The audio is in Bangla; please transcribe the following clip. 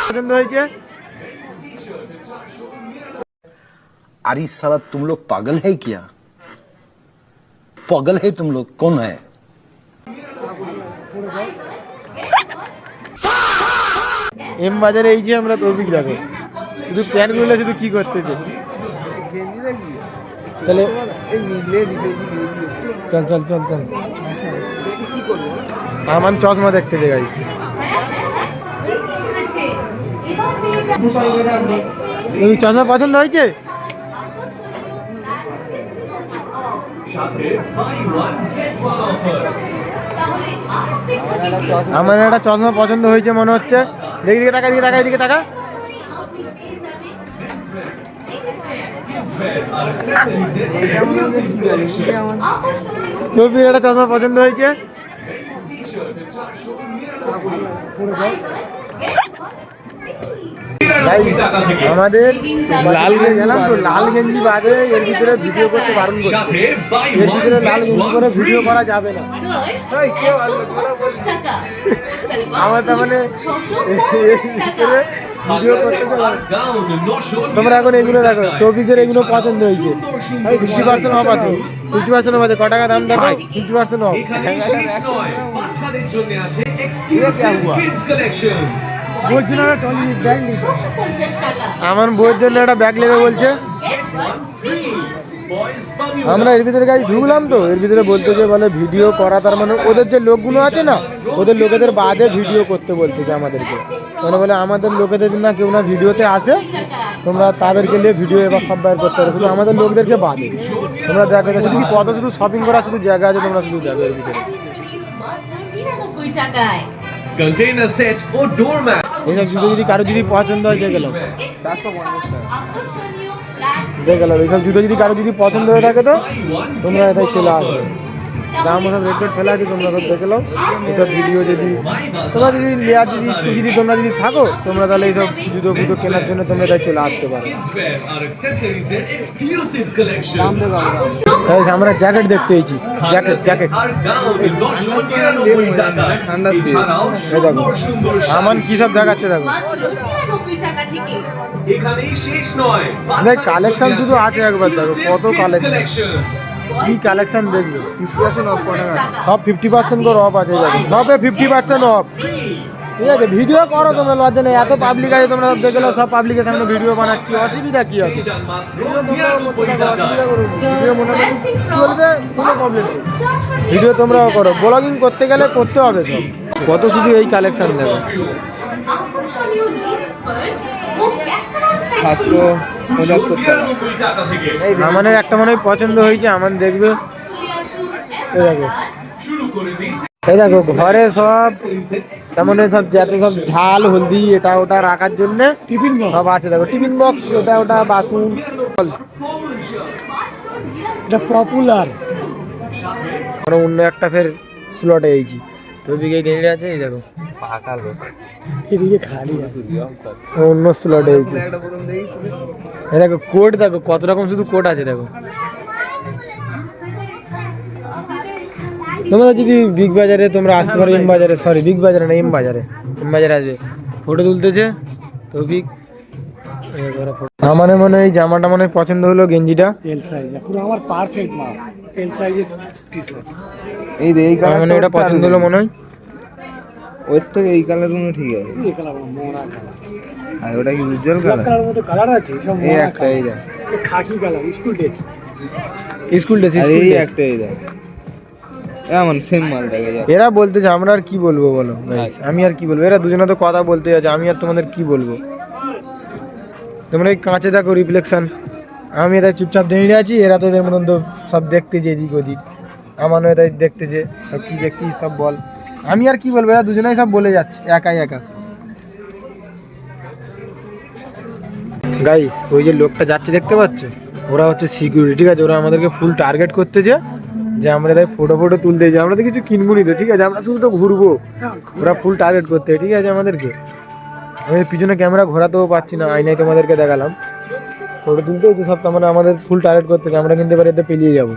পছন্দ হয়েছে। अरे साला तुम लोग पागल है क्या? पागल है तुम लोग? कौन है? এম বাজারে এই যে আমরা তৌফিক দেখো শুধু প্যান্ট গুলো শুধু কি করতেছে। চলে চল চল চল চল আমার চশমা দেখতেছে গাইস। তুমি চশমা পছন্দ হয়েছে? আমার একটা চশমা পছন্দ হয়েছে মনে হচ্ছে। দেখি দিকে তাকা, দিকে তাকা, এদিকে তাকা। তোর একটা চশমা পছন্দ হয়েছে। আমাদের লাল গেঞ্জি গেলাম তো, লাল গেঞ্জি বাদে এর ভিতরে ভিডিও করতে বারণ করছে। এর ভিতরে লাল গেঞ্জি করে ভিডিও করা যাবে না। আমার তার মানে ভিডিও করতে তোমরা এখন এগুলো দেখো, তৌফিকের এগুলো পছন্দ হয়েছে। 50% অফ আছে, 50% অফ আছে। ক টাকা দাম দেখো? 50% অফ। আমার বউয়ের জন্য একটা ব্যাগ নেবে বলছে। আমরা এর ভিতরে গাড়ি ঢুকলাম তো, এর ভিতরে বলতেছে বলে ভিডিও করা, তার মানে ওদের যে লোকগুলো আছে না, ওদের লোকেদের বাদে ভিডিও করতে বলতেছে আমাদেরকে। মানে বলে আমাদের লোকেদের না কেউ না ভিডিওতে আসে, তোমরা তাদেরকে নিয়ে ভিডিও এবার সব বাইর করতে হবে, শুধু আমাদের লোকদেরকে বাদে। তোমরা দেখো শুধু কত শুধু শপিং করা শুধু জায়গা আছে, তোমরা শুধু দেখো এর ভিতরে। কন্টেইনার সেট ও ডোর ম্যাট এইসব জুতো যদি কারো যদি পছন্দ হয় দেখে গেলাম, এইসব জুতো যদি কারো যদি পছন্দ হয়ে থাকে তো তোমরা এটাই চলে আসবে। দাম সব রেট ফেলা আছে, তোমরা সব দেখে নাও। এইসব ভিডিও যদি তোমরা যদি লেয়ার যদি ইচ্ছুক যদি তোমরা যদি থাকো, তোমরা তাহলে এইসব জুতো ফুটো কেনার জন্য তোমরা এটাই চলে আসতে পারো। আমরা জ্যাকেট দেখতে পেয়েছি, জ্যাকেট জ্যাকেট দেখো আমার কি সব দেখাচ্ছে দেখো। কালেকশন শুধু আছে, একবার দেখো কত কালেকশন, কি কালেকশন দেখবে। 50% অফ করে সব 50% করে অফ আছে, সবে 50% অফ। ঠিক আছে, ভিডিও করো তোমরা, লজ্জা নেই। এত পাবলিক আছে, তোমরা সব দেখে সব পাবলিকের সামনে ভিডিও বানাচ্ছি, অসুবিধা কি আছে? ভিডিও মনে হয় চলবে, কোনো প্রবলেম নেই। ভিডিও তোমরাও করো, ব্লগিং করতে গেলে করতে হবে সব। কত শুধু এই কালেকশন দেখো। 775 টাকা। আমাদের একটা মনে হয় পছন্দ হয়েছে, আমার দেখবে। এই দেখো ঘরে সব তেমন সব যাতে সব ঝাল হলদি এটা ওটা রাখার জন্য টিফিন সব আছে। দেখো টিফিন বক্স, এটা ওটা বাসন, এটা পপুলার। অন্য একটা ফের স্লটে এইছি তো দিকে দাঁড়িয়ে আছে। এই দেখো পাকা লোক, এদিকে খালি আছে, অন্য স্লটে এইছি। এই দেখো কোট, দেখো কত রকম শুধু কোট আছে। দেখো তোমরা যদি বিগ বাজারে তোমরা আসতে পারো, এম বাজারে, সরি বিগ বাজারে না এম বাজারে, এম বাজারে আসবে। ফটো তুলতেছে তৌফিক। আমার মনে হয় এই জামাটা মনে হয় পছন্দ হলো, গেঞ্জিটা এল সাইজ পুরো আমার পারফেক্ট মাল, এল সাইজের টি-শার্ট। এই যে এই কালার মানে এটা পছন্দ হলো মনে হয়। ওর থেকে এই কালার গুলো ঠিক আছে, এই কালার মোরা কালার, আর ওটা কি উজ্জ্বল কালার, কালার মতো কালার আছে সব। এই একটা, এই দেখ এই khaki colour, school dress, school dress, এই একটা, এই দেখ এমন সেম মাল দেখা যায়। এরা বলতেছে, আমরা আর কি বলবো বলো গাইস, আমি আর কি বলবো। এরা দুজনে তো কথা বলতে যাচ্ছে, আমি আর তোমাদের কি বলবো। তোমরা এই কাঁচে দেখো রিফ্লেকশন, আমি এটা চুপচাপ দাঁড়িয়ে আছি, এরা তো এদের মতন তো সব দেখতেছে এদিক ওদিক। আমার নয় তাই দেখতেছে সব, কি দেখতেছি সব বল, আমি আর কি বলবো। এরা দুজনেই সব বলে যাচ্ছে একাই একা। গাইস ওই যে লোকটা যাচ্ছে দেখতে পাচ্ছ, ওরা হচ্ছে সিকিউরিটি, ঠিক আছে। ওরা আমাদেরকে ফুল টার্গেট করতেছে যে আমরা তাই ফটো তুলতে যাই, আমরা তো কিছু কিনবো নি তো, ঠিক আছে, আমরা শুধু তো ঘুরবো। ওরা ফুল টার্গেট করতে, ঠিক আছে আমাদেরকে। আমি পিছনে ক্যামেরা ঘোরাতেও পাচ্ছি না, আয়নায় তোমাদেরকে দেখালাম। ফটো তুলতে হচ্ছে সব, তার মানে আমাদের ফুল টার্গেট করতেছে, আমরা কিন্তু এবার এতে পেলিয়ে যাবো।